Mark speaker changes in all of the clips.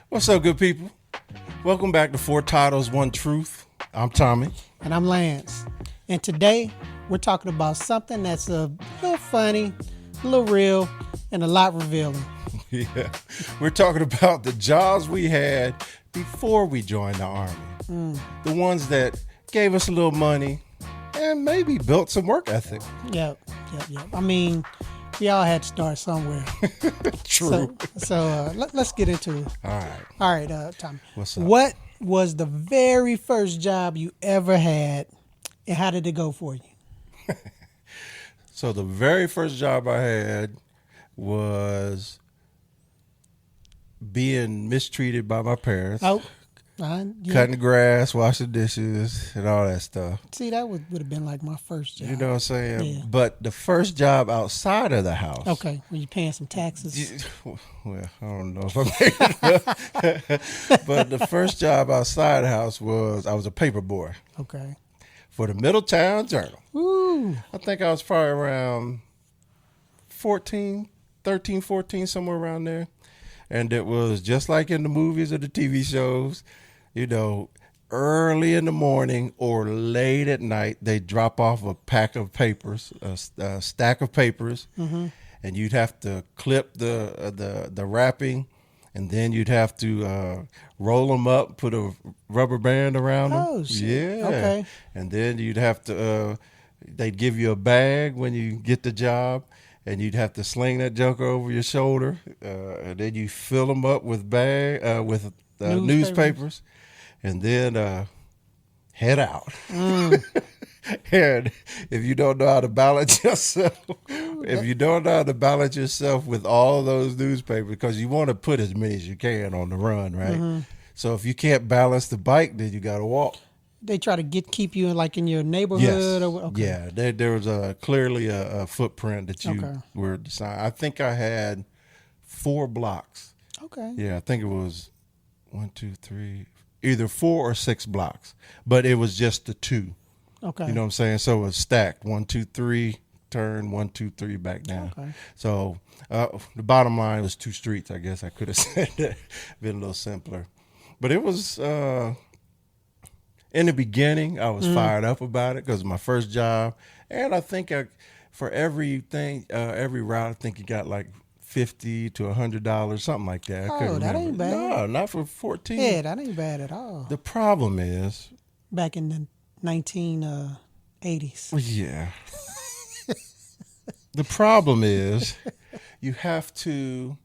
Speaker 1: What's up, good people? Welcome back to Four Titles, One Truth. I'm Tommy.
Speaker 2: And I'm Lance. And today we're talking about something that's a little funny, a little real, and a lot revealing.
Speaker 1: Yeah, we're talking about the jobs we had before we joined the Army. The ones that gave us a little money and maybe built some work ethic.
Speaker 2: Yep. I mean, we all had to start somewhere.
Speaker 1: True.
Speaker 2: So let's get into it.
Speaker 1: All right,
Speaker 2: Tommy.
Speaker 1: What's up?
Speaker 2: What was the very first job you ever had, and how did it go for you?
Speaker 1: So the very first job I had was being mistreated by my parents.
Speaker 2: Oh,
Speaker 1: Cutting the grass, washing dishes, and all that stuff.
Speaker 2: See, that would have been like my first job.
Speaker 1: You know what I'm saying?
Speaker 2: Yeah.
Speaker 1: But the first job outside of the house.
Speaker 2: Okay, were you paying some taxes?
Speaker 1: Well, I don't know if I made it up. But the first job outside the house was I was a paper boy
Speaker 2: Okay.
Speaker 1: for the Middletown Journal.
Speaker 2: Ooh.
Speaker 1: I think I was probably around 13, 14, somewhere around there. And it was just like in the movies or the TV shows, you know, early in the morning or late at night, they drop off a pack of papers, a stack of papers, and you'd have to clip the wrapping, and then you'd have to roll them up, put a rubber band around them.
Speaker 2: Oh, shit.
Speaker 1: Yeah.
Speaker 2: Okay.
Speaker 1: And then you'd have to, they'd give you a bag when you get the job. And you'd have to sling that joker over your shoulder, and then you fill them up with newspapers, and then head out. And if you don't know how to balance yourself, with all those newspapers, because you want to put as many as you can on the run, right? So if you can't balance the bike, then you got to walk.
Speaker 2: They try to keep you in your neighborhood?
Speaker 1: Yes.
Speaker 2: Or okay.
Speaker 1: Yeah, there was clearly a footprint that you were deciding. I think I had 4 blocks.
Speaker 2: Okay.
Speaker 1: Yeah, I think it was 1, 2, 3, either 4 or 6 blocks, but it was just the 2.
Speaker 2: Okay.
Speaker 1: You know what I'm saying? So it was stacked 1, 2, 3, turn 1, 2, 3 back down.
Speaker 2: Okay.
Speaker 1: So the bottom line was 2 streets. I guess I could have said that, been a little simpler, but it was. In the beginning, I was fired up about it because it was my first job. And I think for everything, every route, I think you got like $50 to $100, something like that. I couldn't
Speaker 2: Oh, that
Speaker 1: remember.
Speaker 2: ain't bad.
Speaker 1: No, not for 14.
Speaker 2: Yeah, that ain't bad at all.
Speaker 1: The problem is.
Speaker 2: Back in the 1980s.
Speaker 1: Yeah. The problem is you have to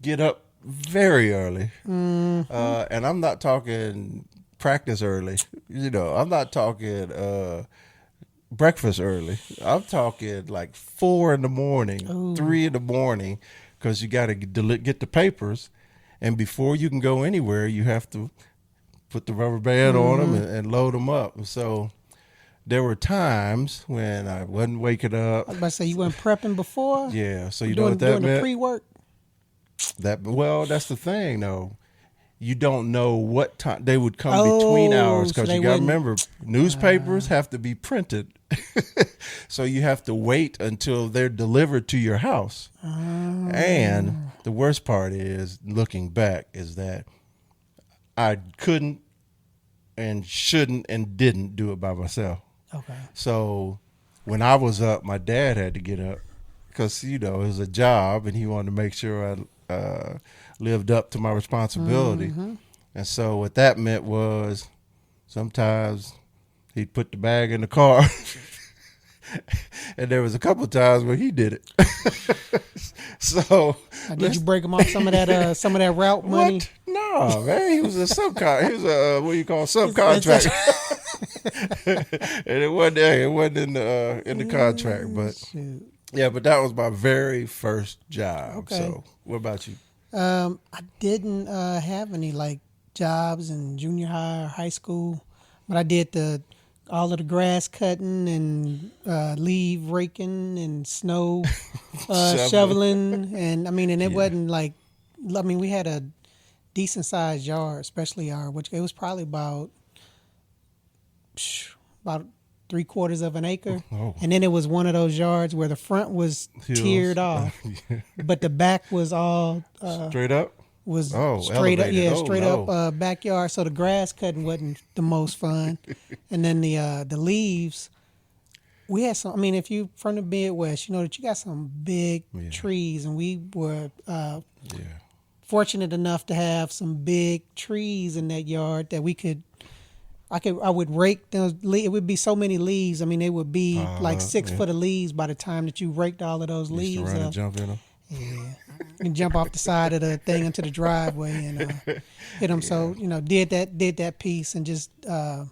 Speaker 1: get up very early. And I'm not talking practice early. You know, I'm not talking breakfast early. I'm talking like 4 in the morning, 3 in the morning, because you got to get the papers. And before you can go anywhere, you have to put the rubber band on them and load them up. And so there were times when I wasn't waking up.
Speaker 2: I was about to say, you weren't prepping before?
Speaker 1: Yeah. So you know what that
Speaker 2: doing
Speaker 1: meant?
Speaker 2: The pre-work?
Speaker 1: Well, that's the thing, though. You don't know what time they would come between hours, because
Speaker 2: so
Speaker 1: you got to remember, newspapers have to be printed. So you have to wait until they're delivered to your house. And the worst part is, looking back, is that I couldn't and shouldn't and didn't do it by myself.
Speaker 2: Okay.
Speaker 1: So when I was up, my dad had to get up because, you know, it was a job and he wanted to make sure I lived up to my responsibility. And so what that meant was sometimes he'd put the bag in the car and there was a couple of times where he did it. So
Speaker 2: did you break him off some of that route money?
Speaker 1: What? No, man, he was a subcontractor. And it wasn't in the contract, but
Speaker 2: shoot.
Speaker 1: Yeah, but that was my very first job.
Speaker 2: Okay.
Speaker 1: So what about you?
Speaker 2: I didn't have any like jobs in junior high or high school, but I did all of the grass cutting and leaf raking and snow shoveling, and it wasn't like, we had a decent sized yard, especially which it was probably about 3/4 of an acre.
Speaker 1: Oh.
Speaker 2: And then it was one of those yards where the front was
Speaker 1: Hills.
Speaker 2: tiered off, but the back was all
Speaker 1: Straight up?
Speaker 2: was straight up,
Speaker 1: elevated.
Speaker 2: straight up backyard. So the grass cutting wasn't the most fun, and then the leaves. We had some. I mean, if you from the Midwest, you know that you got some big trees, and we were fortunate enough to have some big trees in that yard that we could. I would rake those. It would be so many leaves. I mean, they would be like 6 foot of leaves by the time that you raked all of those leaves.
Speaker 1: Used to run and jump in them.
Speaker 2: Yeah, and jump off the side of the thing into the driveway and hit them. So did that piece and just and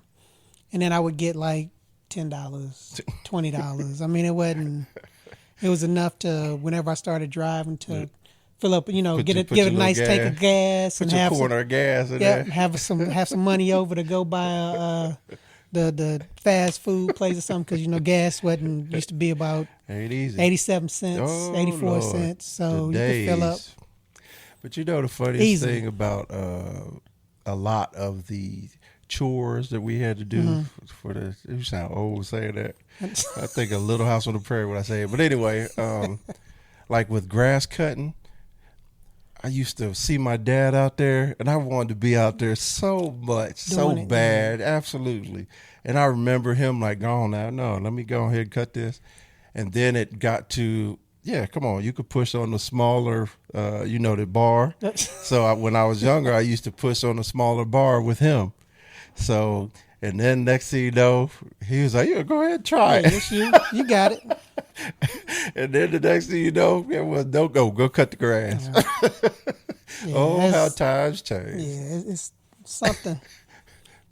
Speaker 2: then I would get like $10, $20. I mean, it was enough to whenever I started driving to fill up, get a nice tank of gas and have
Speaker 1: some gas in there.
Speaker 2: have some money over to go buy the fast food place or something because gas used to be about 87 cents, 84
Speaker 1: Lord.
Speaker 2: cents. So
Speaker 1: The
Speaker 2: you could fill up.
Speaker 1: But the funniest thing about a lot of the chores that we had to do for the, you sound old saying that. I think a Little House on the Prairie when I say it. But anyway, like with grass cutting, I used to see my dad out there, and I wanted to be out there so much, so bad, absolutely. And I remember him like, go on now, no, let me go ahead and cut this. And then it got to, come on, you could push on the smaller, the bar. So when I was younger, I used to push on the smaller bar with him. So, and then next thing you know, he was like, go ahead and try it.
Speaker 2: Yes, you got it.
Speaker 1: And then the next thing you know, it was, don't go cut the grass. How times change.
Speaker 2: Yeah, it's something.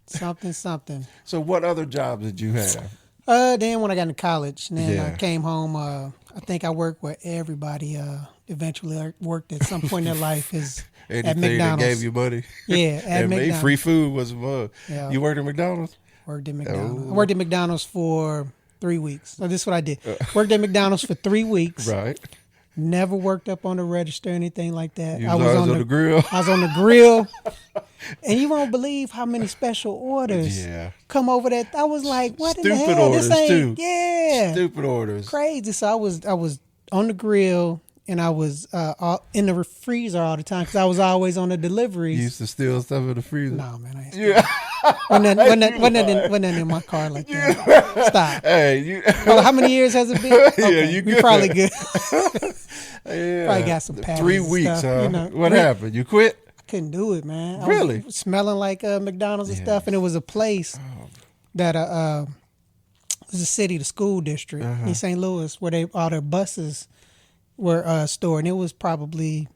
Speaker 2: Something.
Speaker 1: So what other jobs did you have?
Speaker 2: Then when I got into college, and then I came home, I think I worked where everybody eventually worked at some point in their life is at McDonald's.
Speaker 1: That gave you money?
Speaker 2: Yeah, at McDonald's.
Speaker 1: Free food was fun.
Speaker 2: Yeah.
Speaker 1: You worked at McDonald's?
Speaker 2: Worked at McDonald's. I worked at McDonald's for 3 weeks. So this is what I did. Worked at McDonald's for 3 weeks.
Speaker 1: Right.
Speaker 2: Never worked up on the register or anything like that.
Speaker 1: I was on the grill.
Speaker 2: I was on the grill. And you won't believe how many special orders come over that. I was like, what in the hell?
Speaker 1: Stupid orders,
Speaker 2: this ain't,
Speaker 1: too.
Speaker 2: Yeah.
Speaker 1: Stupid orders.
Speaker 2: Crazy. So I was on the grill and I was in the freezer all the time because I was always on the deliveries.
Speaker 1: You used to steal stuff in the freezer?
Speaker 2: No, man. I ain't steal. Wasn't in my car like that. Stop.
Speaker 1: Hey,
Speaker 2: how many years has it been? Okay,
Speaker 1: you
Speaker 2: we
Speaker 1: good.
Speaker 2: Probably good.
Speaker 1: Yeah.
Speaker 2: Probably got some patties.
Speaker 1: 3 weeks,
Speaker 2: stuff,
Speaker 1: huh? What happened? You quit?
Speaker 2: I couldn't do it, man.
Speaker 1: Really?
Speaker 2: I was smelling like McDonald's and stuff, and it was a place that it was a city, the school district in St. Louis, where all their buses were stored, and it was probably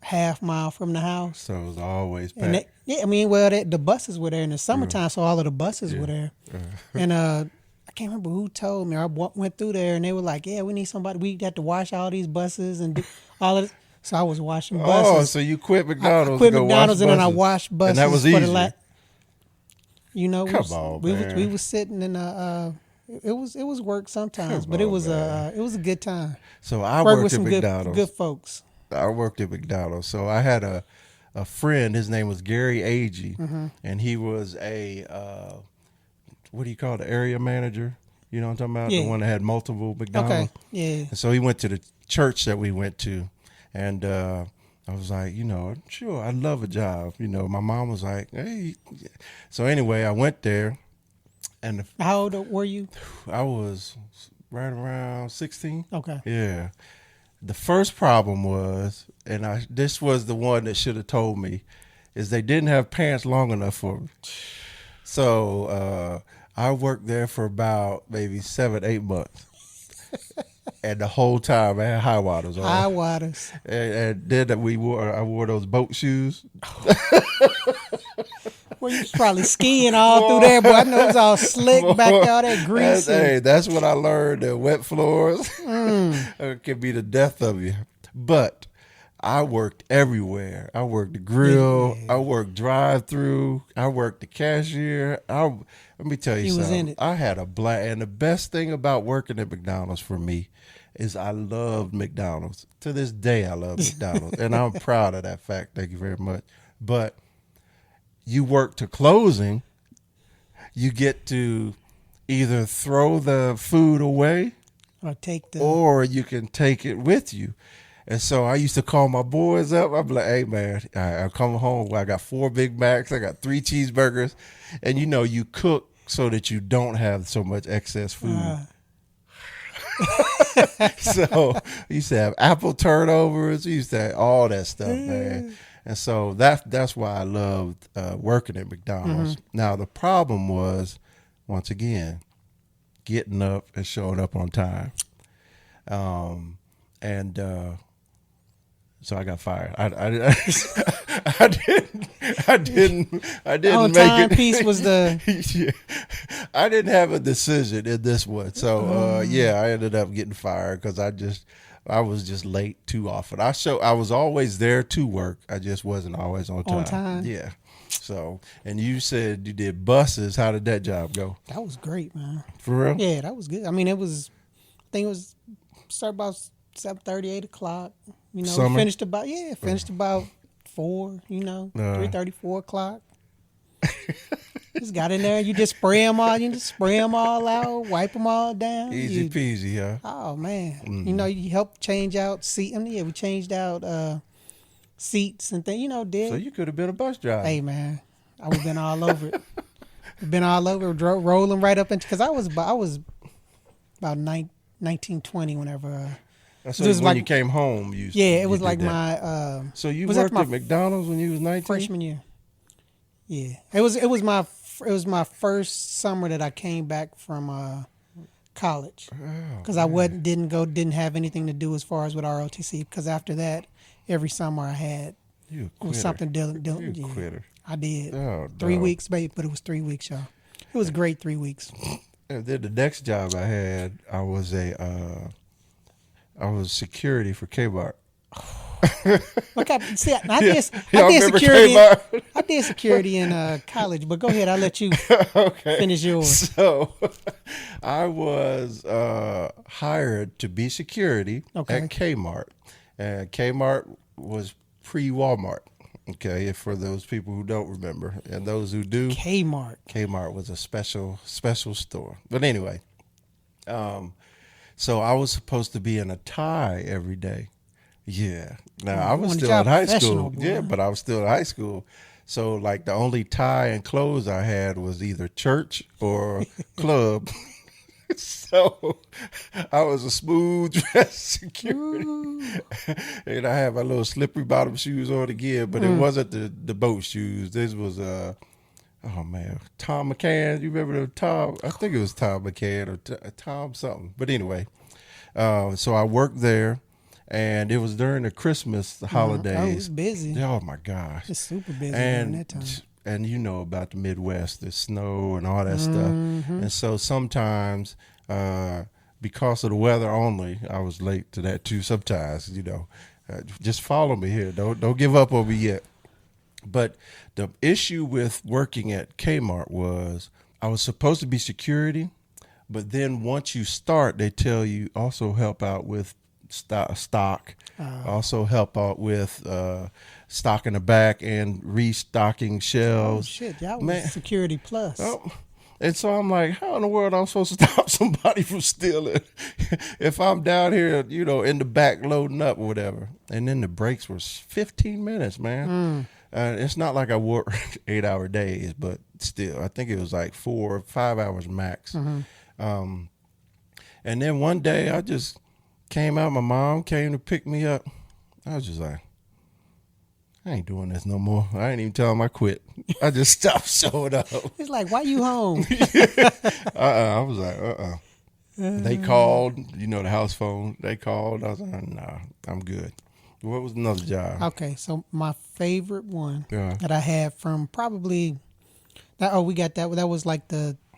Speaker 2: half-mile from the house.
Speaker 1: So it was always packed.
Speaker 2: And the buses were there in the summertime, so all of the buses were there. And I can't remember who told me. I went through there, and they were like, we need somebody. We had to wash all these buses and do all of this. So I was washing buses.
Speaker 1: Oh, so you quit McDonald's?
Speaker 2: I quit McDonald's, and then I washed buses.
Speaker 1: And that was easy.
Speaker 2: Come on, man. We was sitting in it was work sometimes, but it was a good time.
Speaker 1: So I worked
Speaker 2: with
Speaker 1: at
Speaker 2: some
Speaker 1: McDonald's.
Speaker 2: Good folks.
Speaker 1: I worked at McDonald's. So I had a friend. His name was Gary Agee, and he was a what do you call it? The area manager. You know what I'm talking about?
Speaker 2: Yeah.
Speaker 1: The one that had multiple McDonald's.
Speaker 2: Okay. Yeah.
Speaker 1: And so he went to the church that we went to, and I was like, sure, I'd love a job. My mom was like, hey. So anyway, I went there, and
Speaker 2: how old were you?
Speaker 1: I was right around 16.
Speaker 2: Okay.
Speaker 1: Yeah. The first problem was, and this was the one that should have told me, is they didn't have pants long enough for me. So I worked there for about maybe 7-8 months. And the whole time I had high waters on.
Speaker 2: High waters.
Speaker 1: And then I wore those boat shoes.
Speaker 2: Well, you was probably skiing all through there, but I know it was all slick back there, all that grease.
Speaker 1: That's what I learned. That wet floors can be the death of you. But I worked everywhere. I worked the grill. Yeah. I worked drive-through. I worked the cashier. Let me tell you something. Was in it. I had a blast. And the best thing about working at McDonald's for me is I loved McDonald's. To this day, I love McDonald's. And I'm proud of that fact. Thank you very much. But you work to closing, you get to either throw the food away
Speaker 2: or you can
Speaker 1: And so I used to call my boys up. I'd be like, hey, man, I'm coming home. I got 4 Big Macs. I got 3 cheeseburgers. And, you cook so that you don't have so much excess food. So we used to have apple turnovers. We used to have all that stuff, man. And so that's why I loved working at McDonald's. Now, the problem was, once again, getting up and showing up on time. So I got fired. I didn't
Speaker 2: on
Speaker 1: make
Speaker 2: time
Speaker 1: it.
Speaker 2: piece was the
Speaker 1: Yeah. I didn't have a decision in this one. So I ended up getting fired because I was just late too often. I was always there to work. I just wasn't always on time.
Speaker 2: On time.
Speaker 1: Yeah. So, and you said you did buses. How did that job go?
Speaker 2: that was great, man.
Speaker 1: For real?
Speaker 2: Yeah, that was good. I mean, I think it was start about 7:30, 8 o'clock.
Speaker 1: Summer?
Speaker 2: Finished about 4. 3:30, 4 o'clock. Just got in there. You just spray them all. You just spray them all out, wipe them all down.
Speaker 1: Easy peasy, huh?
Speaker 2: Oh man, you helped change out seat. We changed out seats and things.
Speaker 1: So you could have been a bus driver.
Speaker 2: Hey man, I would have been all over it. Been all over, rolling right up into because I was about 19, 20 whenever.
Speaker 1: So when you came home,
Speaker 2: it was like my.
Speaker 1: So you worked at McDonald's when you was 19?
Speaker 2: Freshman year. Yeah, it was my first summer that I came back from college because I didn't have anything to do as far as with ROTC because after that every summer I had
Speaker 1: it
Speaker 2: was something
Speaker 1: You a quitter.
Speaker 2: I did
Speaker 1: 3
Speaker 2: weeks, babe, but it was 3 weeks, y'all. It was a great 3 weeks.
Speaker 1: And then the next job I had, I was security for Kmart.
Speaker 2: Okay, see, I did security.
Speaker 1: Kmart?
Speaker 2: I did security in college, but go ahead. I'll let you finish yours.
Speaker 1: So, I was hired to be security at Kmart, and Kmart was pre-Walmart. Okay, for those people who don't remember, and those who do, Kmart was a special store. But anyway, so I was supposed to be in a tie every day. Yeah. Now I was still in high school.
Speaker 2: Boy.
Speaker 1: Yeah, but I was still in high school. So like the only tie and clothes I had was either church or club. So I was a smooth dress security. And I had my little slippery bottom shoes on again, but it wasn't the boat shoes. This was Tom McCann. You remember the Tom? I think it was Tom McCann or Tom something. But anyway, so I worked there. And it was during the Christmas holidays.
Speaker 2: Oh, it was busy.
Speaker 1: Oh, my gosh.
Speaker 2: It's super busy during that time.
Speaker 1: And you know about the Midwest, the snow and all that stuff. And so sometimes, because of the weather only, I was late to that too sometimes, just follow me here. Don't give up on me yet. But the issue with working at Kmart was I was supposed to be security, but then once you start, they tell you also help out with stock, also help out with stocking the back and restocking shelves.
Speaker 2: Oh shit, that was security plus.
Speaker 1: Oh, and so I'm like, how in the world am I supposed to stop somebody from stealing if I'm down here, in the back loading up or whatever? And then the breaks were 15 minutes, man. It's not like I work 8-hour days, but still, I think it was like 4 or 5 hours max. And then one day I just came out. My mom came to pick me up. I was just like, I ain't doing this no more. I ain't even tell them I quit. I just stopped showing up.
Speaker 2: It's like, why you home?
Speaker 1: I was like, They called, the house phone. They called. I was like, nah, I'm good. What was another job?
Speaker 2: Okay, so my favorite one that I had from probably we got that. That was like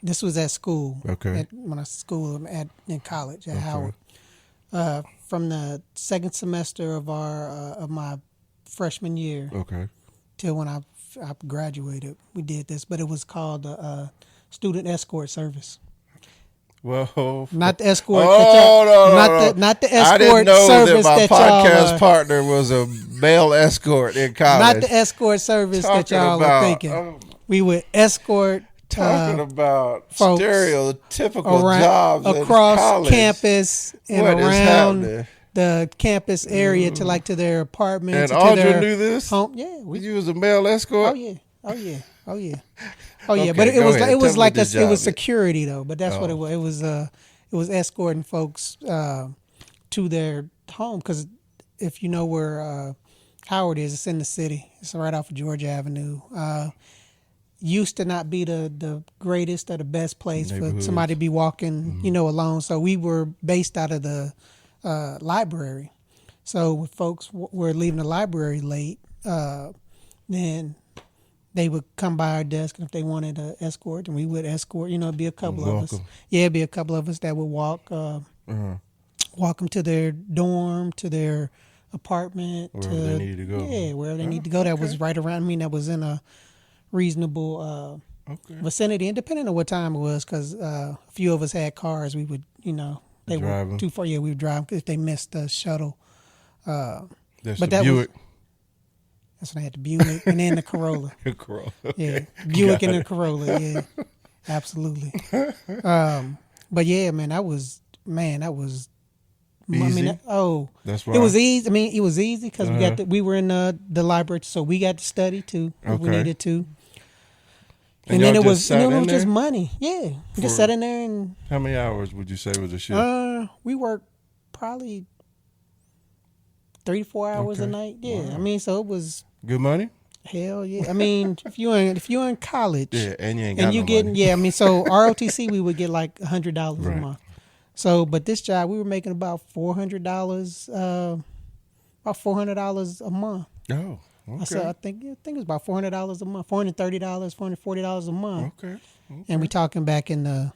Speaker 2: this was at school.
Speaker 1: Okay.
Speaker 2: When I school in college at Howard. From the second semester of my freshman year, till when I graduated, we did this, but it was called student escort service.
Speaker 1: Well,
Speaker 2: not the escort.
Speaker 1: Not
Speaker 2: the escort.
Speaker 1: I didn't know
Speaker 2: service
Speaker 1: that my
Speaker 2: y'all,
Speaker 1: podcast partner was a male escort in college.
Speaker 2: Not the escort service that y'all are thinking. We would escort.
Speaker 1: Talking about stereotypical
Speaker 2: jobs
Speaker 1: across
Speaker 2: campus and
Speaker 1: what
Speaker 2: around the campus area to their apartments.
Speaker 1: And
Speaker 2: to
Speaker 1: Audra
Speaker 2: their
Speaker 1: knew this?
Speaker 2: home. Yeah,
Speaker 1: You was a male escort?
Speaker 2: Oh yeah. Oh yeah. Oh yeah.
Speaker 1: Okay,
Speaker 2: But it
Speaker 1: go
Speaker 2: was
Speaker 1: ahead.
Speaker 2: it was
Speaker 1: Tell me
Speaker 2: like
Speaker 1: what this
Speaker 2: it
Speaker 1: job
Speaker 2: was
Speaker 1: is.
Speaker 2: security though. But that's what it
Speaker 1: Oh.
Speaker 2: was. It was escorting folks to their home, because if you know where Howard is, it's in the city. It's right off of Georgia Avenue. Used to not be the greatest or the best place for
Speaker 1: Neighborhoods.
Speaker 2: somebody to be walking, alone. So we were based out of the library. So when folks were leaving the library late, then they would come by our desk, and if they wanted to escort, and we would escort. It'd be a couple of us. Yeah, it'd be a couple of us that would walk them to their dorm, to their apartment,
Speaker 1: Wherever they needed to go.
Speaker 2: Yeah, wherever they need to go. That was right around. That was in a reasonable vicinity, and depending on what time it was, because a few of us had cars. We would, they were too far. Yeah, we would drive if they missed the shuttle.
Speaker 1: That's
Speaker 2: but
Speaker 1: the
Speaker 2: that
Speaker 1: Buick.
Speaker 2: That's when I had the Buick and then the Corolla.
Speaker 1: Corolla.
Speaker 2: Yeah, Buick and the Corolla. Yeah, absolutely. But yeah, man, that was
Speaker 1: easy?
Speaker 2: That's
Speaker 1: right.
Speaker 2: It was easy. It was easy because we were in the library, so we got to study too if we needed to. And then it was just money. Yeah, we just sat in there and.
Speaker 1: How many hours would you say was a shift?
Speaker 2: We worked probably 3 to 4 hours a night. Yeah, wow. So it was
Speaker 1: good money.
Speaker 2: Hell yeah! if you're in college,
Speaker 1: yeah, and you ain't got no money.
Speaker 2: Yeah, so ROTC we would get like $100 a month. So, but this job we were making about $400, about $400 a month.
Speaker 1: Oh, okay.
Speaker 2: So I think it was about $400 a month, $430, $440 a month.
Speaker 1: Okay.
Speaker 2: And we talking back in the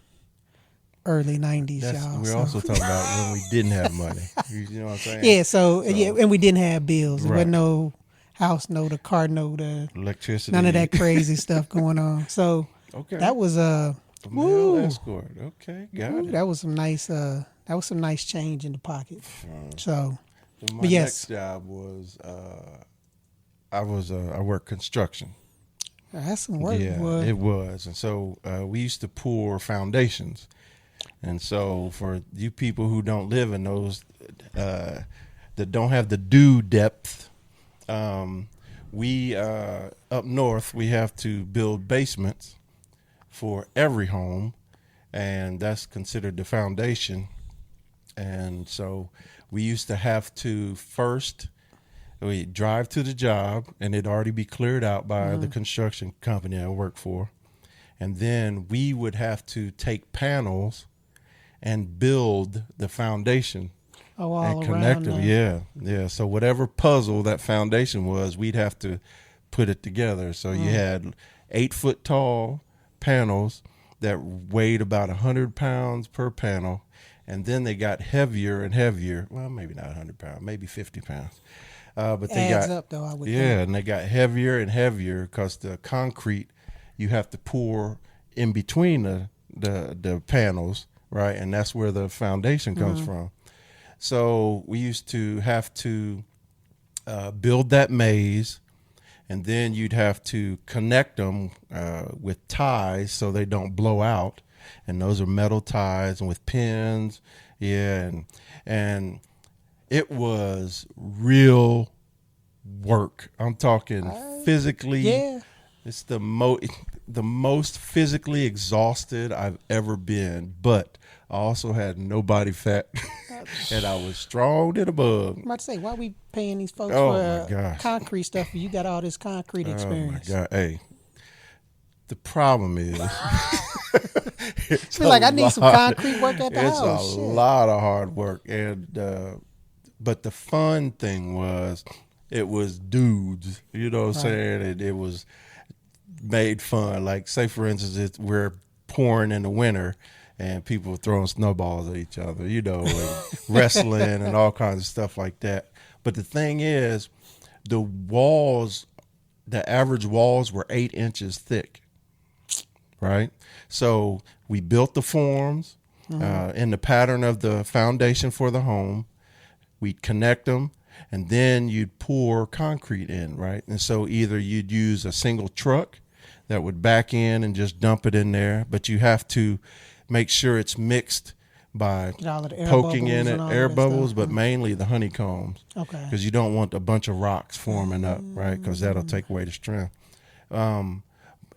Speaker 2: early 90s, y'all.
Speaker 1: We're also talking about when we didn't have money. You know what I'm saying?
Speaker 2: Yeah. So and we didn't have bills. There was no house note, a car note,
Speaker 1: electricity,
Speaker 2: none of that crazy stuff going on. So that was a
Speaker 1: male escort. Okay, got it.
Speaker 2: That was some nice change in the pocket. So
Speaker 1: my next job was I worked construction.
Speaker 2: That's some work.
Speaker 1: Yeah, it was. And so we used to pour foundations. And so for you people who don't live in those that don't have the due depth, we up north we have to build basements for every home, and that's considered the foundation. And so we used to have to first we drive to the job, and it'd already be cleared out by the construction company I worked for, and then we would have to take panels and build the foundation.
Speaker 2: And
Speaker 1: connect them. Yeah. So whatever puzzle that foundation was, we'd have to put it together. So you had 8 foot tall panels that weighed about 100 pounds per panel, and then they got heavier and heavier. Well, maybe not 100 pounds, maybe 50 pounds. But they
Speaker 2: adds up though, I would think.
Speaker 1: And they got heavier and heavier because the concrete you have to pour in between the panels, right? And that's where the foundation comes from. So we used to have to build that maze, and then you'd have to connect them with ties so they don't blow out. And those are metal ties and with pins. Yeah. And it was real work. I'm talking physically. Yeah. It's the most physically exhausted I've ever been, but I also had no body fat, and I was strong to the bug.
Speaker 2: I'm about to say, why are we paying these folks for concrete stuff? You got all this concrete experience.
Speaker 1: Oh my God! Hey, the problem is,
Speaker 2: it's like I need some concrete work at the house.
Speaker 1: It's a lot of hard work, and but the fun thing was, it was dudes. You know what I'm saying? It was made fun. Like, say for instance, we're pouring in the winter, and people were throwing snowballs at each other, and wrestling and all kinds of stuff like that. But the thing is, the average walls were 8 inches thick, right? So we built the forms in the pattern of the foundation for the home. We'd connect them, and then you'd pour concrete in, right? And so either you'd use a single truck that would back in and just dump it in there, but you have to make sure it's mixed by
Speaker 2: Get all of the air
Speaker 1: poking
Speaker 2: bubbles
Speaker 1: in it,
Speaker 2: and all
Speaker 1: air
Speaker 2: that
Speaker 1: bubbles,
Speaker 2: stuff.
Speaker 1: but mainly the honeycombs.
Speaker 2: Okay.
Speaker 1: Because you don't want a bunch of rocks forming up, right? Because that'll take away the strength. And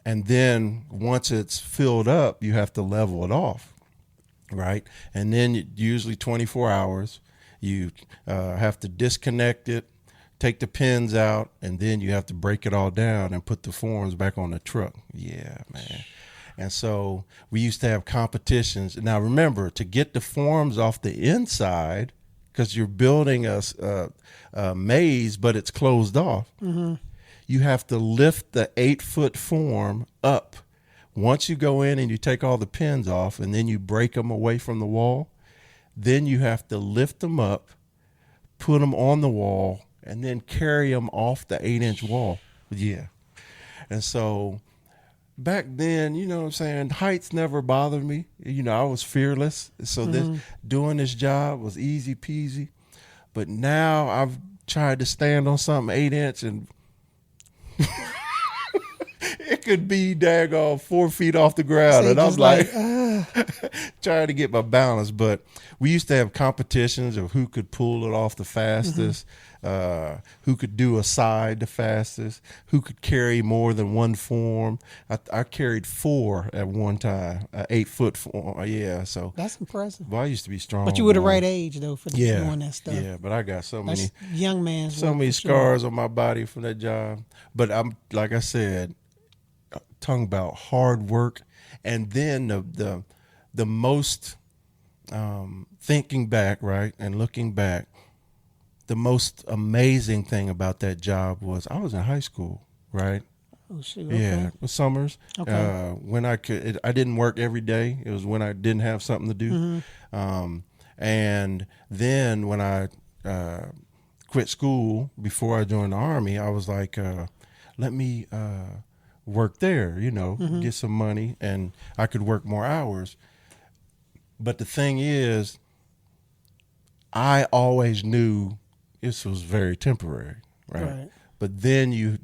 Speaker 1: then once it's filled up, you have to level it off, right? And then usually 24 hours, you have to disconnect it, take the pins out, and then you have to break it all down and put the forms back on the truck. Yeah, man. And so we used to have competitions. Now, remember, to get the forms off the inside, because you're building a maze, but it's closed off, you have to lift the 8-foot form up. Once you go in and you take all the pins off and then you break them away from the wall, then you have to lift them up, put them on the wall, and then carry them off the 8-inch wall. Yeah. And so back then, you know what I'm saying, heights never bothered me. You know, I was fearless. So doing this job was easy peasy. But now I've tried to stand on something 8-inch and it could be daggone 4 feet off the ground.
Speaker 2: So
Speaker 1: and I'm like
Speaker 2: like
Speaker 1: trying to get my balance. But we used to have competitions of who could pull it off the fastest, who could do a side the fastest, who could carry more than one form. I carried 4 at one time, 8-foot form. Yeah, so
Speaker 2: that's impressive.
Speaker 1: well, I used to be strong.
Speaker 2: But you were the right age though for doing that stuff.
Speaker 1: Yeah, but I got so many
Speaker 2: young man's
Speaker 1: so
Speaker 2: work
Speaker 1: many
Speaker 2: for sure.
Speaker 1: scars on my body from that job. But I'm like I said, talking about hard work, and then the most thinking back, right, and looking back, the most amazing thing about that job was I was in high school, right?
Speaker 2: Oh shoot! Okay.
Speaker 1: Yeah, with summers.
Speaker 2: Okay.
Speaker 1: When I didn't work every day. It was when I didn't have something to do. And then when I quit school before I joined the Army, I was like, let me work there, you know, get some money, and I could work more hours. But the thing is, I always knew this was very temporary, right? But then you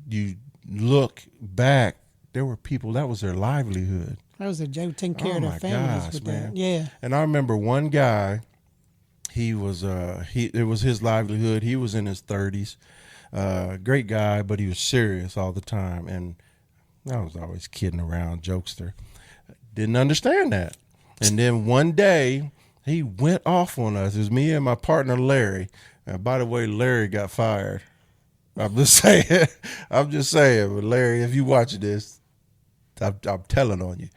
Speaker 1: look back, there were people, that was their livelihood.
Speaker 2: That was they were taking care of their families with that. Yeah.
Speaker 1: And I remember one guy, he was it was his livelihood. He was in his 30s. Great guy, but he was serious all the time. And I was always kidding around, jokester. Didn't understand that. And then one day, he went off on us. It was me and my partner, Larry. By the way, Larry got fired. I'm just saying. But Larry, if you watch this, I'm telling on you.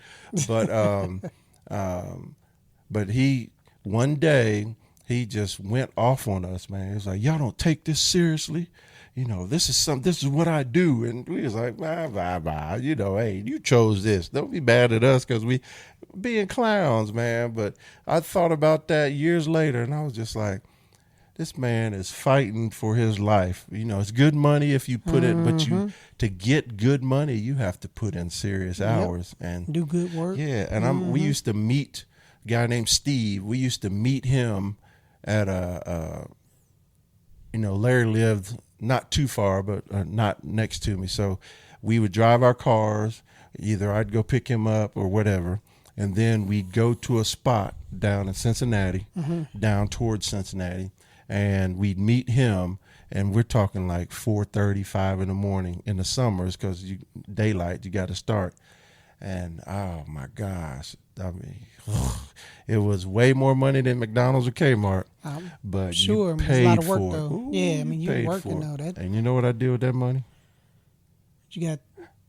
Speaker 1: But he, one day, he just went off on us, man. He was like, y'all don't take this seriously. You know, this is what I do. And we was like, bye. You know, hey, you chose this. Don't be mad at us because we being clowns, man. But I thought about that years later, and I was just like, this man is fighting for his life. You know, it's good money if you put it, but to get good money, you have to put in serious hours and
Speaker 2: do good work.
Speaker 1: Yeah, and we used to meet a guy named Steve. We used to meet him at Larry lived not too far, but not next to me. So we would drive our cars. Either I'd go pick him up or whatever. And then we'd go to a spot down in Cincinnati, down towards Cincinnati. And we'd meet him. And we're talking like 4:30, 5 in the morning in the summers because daylight, you got to start. And, oh, my gosh. I mean, it was way more money than McDonald's or Kmart. But
Speaker 2: sure,
Speaker 1: you paid
Speaker 2: a lot of work,
Speaker 1: for
Speaker 2: though.
Speaker 1: it. Ooh,
Speaker 2: Yeah, I mean, you working, though.
Speaker 1: And you know what I did with that money?
Speaker 2: You got...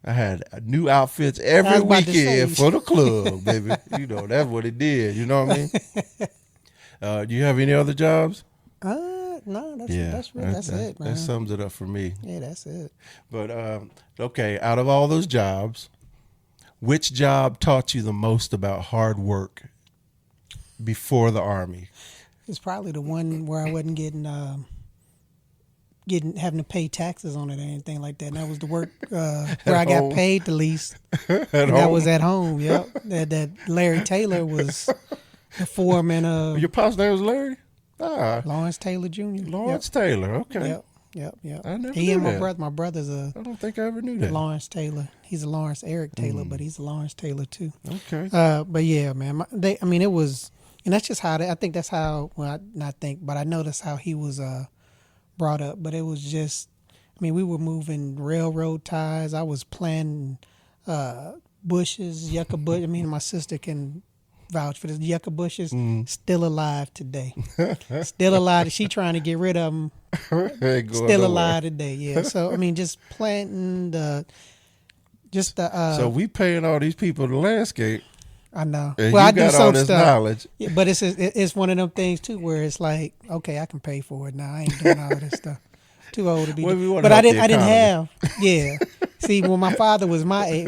Speaker 1: I had new outfits every weekend for the club, baby. You know, that's what it did. You know what I mean? Do you have any other jobs?
Speaker 2: No, that's it, man.
Speaker 1: That sums it up for me.
Speaker 2: Yeah, that's it.
Speaker 1: But, okay, out of all those jobs, which job taught you the most about hard work before the Army?
Speaker 2: It's probably the one where I wasn't having to pay taxes on it or anything like that. And that was the work where I got paid the least. That was at home. Yep. That Larry Taylor was the foreman.
Speaker 1: Your pops name was Larry?
Speaker 2: Lawrence Taylor Jr.
Speaker 1: Lawrence Taylor. Okay.
Speaker 2: Yep.
Speaker 1: I never
Speaker 2: He
Speaker 1: knew
Speaker 2: and
Speaker 1: that.
Speaker 2: my brother's
Speaker 1: I don't think I ever knew that.
Speaker 2: Lawrence Taylor. He's a Lawrence Eric Taylor, but he's a Lawrence Taylor too.
Speaker 1: Okay.
Speaker 2: But yeah, man, it And that's just how I think that's how. Well, not think, but I know that's how he was brought up. But it was just, I mean, we were moving railroad ties. I was planting bushes, yucca bush. I mean, my sister can vouch for this. Yucca bushes still alive today. Still alive. She trying to get rid of them. Still alive today. Yeah. So I mean, just planting
Speaker 1: so we paying all these people to landscape.
Speaker 2: I know.
Speaker 1: And
Speaker 2: well,
Speaker 1: you
Speaker 2: I do
Speaker 1: got
Speaker 2: some
Speaker 1: all this
Speaker 2: stuff.
Speaker 1: knowledge.
Speaker 2: Yeah, but it's one of them things too where it's like, okay, I can pay for it now. I ain't doing all this stuff. Too old to be. But I didn't have. Yeah. See, when my father was my age,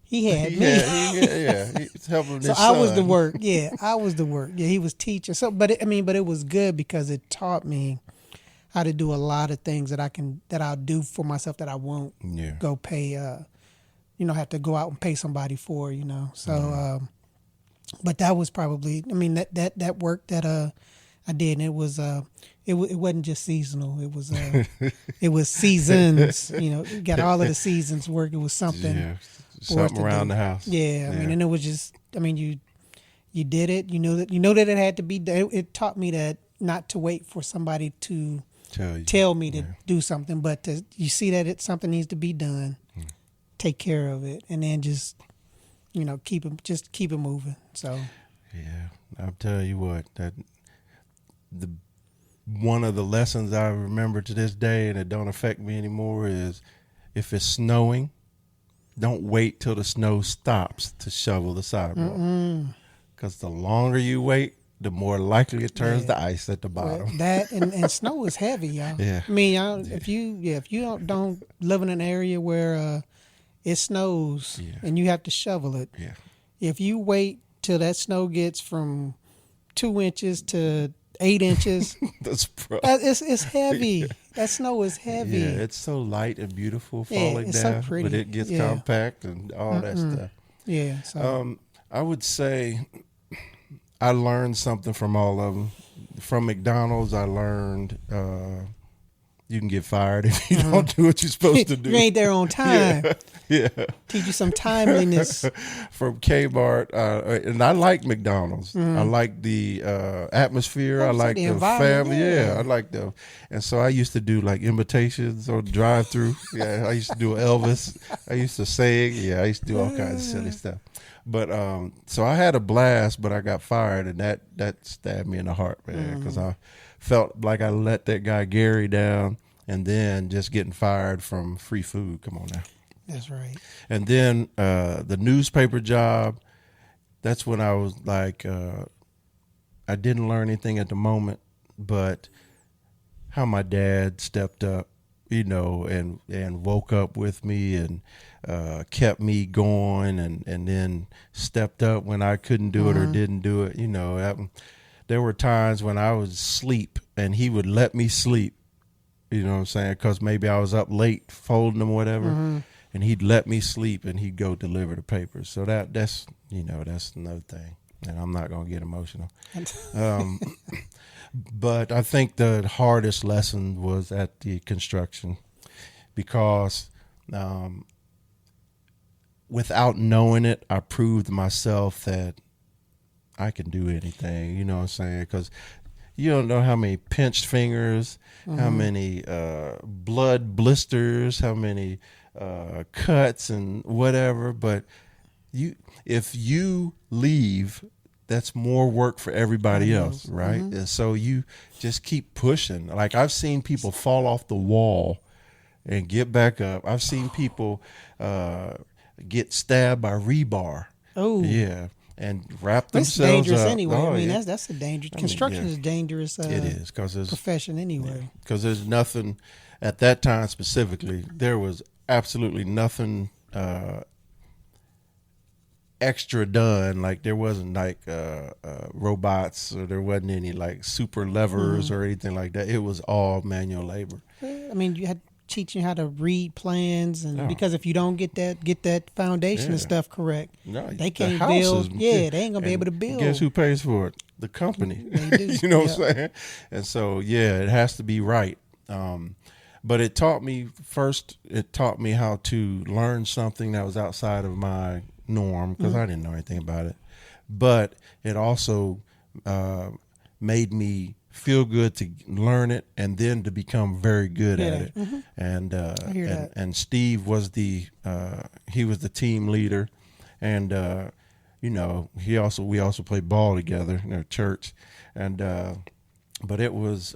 Speaker 2: he had me.
Speaker 1: He's helping
Speaker 2: so I was the work. Yeah, I was the work. Yeah, he was teaching. So, but it was good because it taught me how to do a lot of things that I'll do for myself that I won't go pay. Have to go out and pay somebody for. So, but that was probably. I mean that work that I did. And it was it wasn't just seasonal. It was it was seasons. You got all of the seasons work. It was something.
Speaker 1: Yeah. Something around the house.
Speaker 2: Yeah, I mean, and it was just. I mean, you did it. You know that it had to be done. It taught me that not to wait for somebody to tell me to do something, but you see that something needs to be done. Take care of it, and then just keep it moving. So
Speaker 1: yeah, I'll tell you what, that one of the lessons I remember to this day, and it don't affect me anymore, is if it's snowing, don't wait till the snow stops to shovel the sidewalk. Because the longer you wait, the more likely it turns to ice at the bottom.
Speaker 2: Well, that and snow is heavy, y'all.
Speaker 1: Yeah.
Speaker 2: I mean, if you don't live in an area where it snows and you have to shovel it.
Speaker 1: Yeah.
Speaker 2: If you wait till that snow gets from 2 inches to 8 inches, it's heavy. That snow is heavy.
Speaker 1: Yeah, it's so light and beautiful falling
Speaker 2: it's
Speaker 1: down,
Speaker 2: so pretty.
Speaker 1: but it gets compact and all that stuff.
Speaker 2: Yeah. So.
Speaker 1: I would say I learned something from all of them. From McDonald's, I learned you can get fired if you don't do what you're supposed to do.
Speaker 2: You ain't there on time.
Speaker 1: Yeah.
Speaker 2: Teach you some timeliness.
Speaker 1: From Kmart, and I like McDonald's. I like the atmosphere. I like the family. Yeah, I like them. And so I used to do like imitations on the drive-through. Yeah, I used to do Elvis. I used to sing. Yeah, I used to do all kinds of silly stuff. But so I had a blast, but I got fired, and that stabbed me in the heart, man, because I felt like I let that guy Gary down, and then just getting fired from free food. Come on now.
Speaker 2: That's right.
Speaker 1: And then the newspaper job, that's when I was like, I didn't learn anything at the moment, but how my dad stepped up, and woke up with me and kept me going, and then stepped up when I couldn't do it or didn't do it. There were times when I would sleep and he would let me sleep, you know what I'm saying? Because maybe I was up late folding them or whatever, and he'd let me sleep and he'd go deliver the papers. So that's another thing. And I'm not going to get emotional. But I think the hardest lesson was at the construction, because without knowing it, I proved myself that I can do anything, you know what I'm saying? Because you don't know how many pinched fingers, how many blood blisters, how many cuts and whatever. But if you leave, that's more work for everybody else, right? And so you just keep pushing. Like, I've seen people fall off the wall and get back up. I've seen people get stabbed by rebar.
Speaker 2: Oh,
Speaker 1: yeah. And wrap
Speaker 2: that's
Speaker 1: themselves
Speaker 2: dangerous
Speaker 1: up.
Speaker 2: anyway.
Speaker 1: Oh,
Speaker 2: I mean, that's a dangerous. Construction is dangerous.
Speaker 1: It is, because
Speaker 2: profession anyway.
Speaker 1: Because there's nothing at that time specifically. There was absolutely nothing extra done. Like, there wasn't like robots, or there wasn't any like super levers or anything like that. It was all manual labor.
Speaker 2: I mean, you had teaching how to read plans, and because if you don't get that foundation and stuff correct, they can't build. Yeah, they ain't gonna be able to build.
Speaker 1: Guess who pays for it? The company.
Speaker 2: They do.
Speaker 1: You know what I'm saying? And so it has to be right. But it taught me how to learn something that was outside of my norm, because I didn't know anything about it. but it also made me feel good to learn it and then to become very good at it.
Speaker 2: Mm-hmm.
Speaker 1: And
Speaker 2: I hear that.
Speaker 1: and Steve was he was the team leader, and we also played ball together in our church, and but it was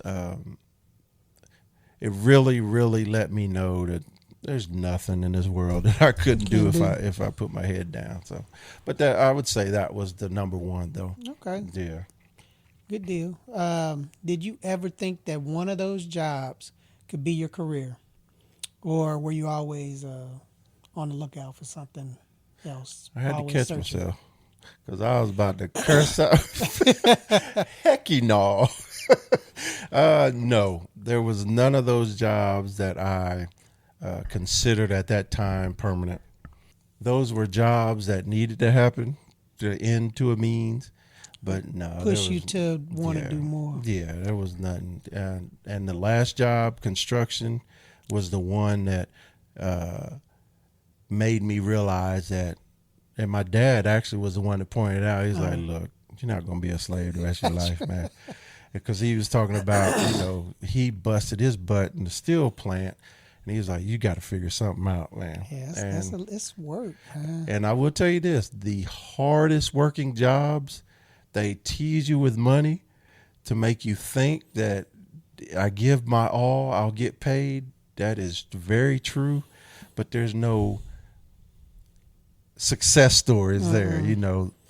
Speaker 1: it really let me know that there's nothing in this world that I couldn't do if I put my head down. So, but that I would say that was the number one though.
Speaker 2: Okay.
Speaker 1: Yeah.
Speaker 2: Good deal. Did you ever think that one of those jobs could be your career, or were you always on the lookout for something else?
Speaker 1: I had to
Speaker 2: Always
Speaker 1: catch
Speaker 2: searching?
Speaker 1: myself because I was about to curse out. Hecky no. No, there was none of those jobs that I considered at that time permanent. Those were jobs that needed to happen to end to a means, but no.
Speaker 2: Push you to want to do more.
Speaker 1: Yeah, there was nothing. And the last job, construction, was the one that made me realize that. And my dad actually was the one that pointed out. He's like, "Look, you're not going to be a slave the rest of your life, man." Because he was talking about, he busted his butt in the steel plant, and he was like, "You got to figure something out, man."
Speaker 2: Yeah, it's work.
Speaker 1: And I will tell you this: the hardest working jobs, they tease you with money to make you think that I give my all, I'll get paid. That is very true, but there's no success stories there.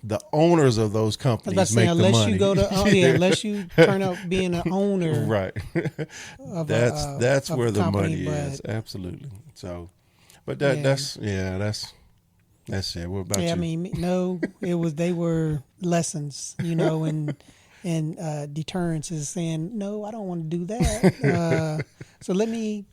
Speaker 1: The owners of those companies make the money.
Speaker 2: Unless you go to, unless you turn out being an owner,
Speaker 1: right? That's
Speaker 2: of
Speaker 1: where the
Speaker 2: company,
Speaker 1: money is. Absolutely. So, but that's it. What about you?
Speaker 2: I mean, no, they were lessons, and deterrences saying, no, I don't want to do that. So let me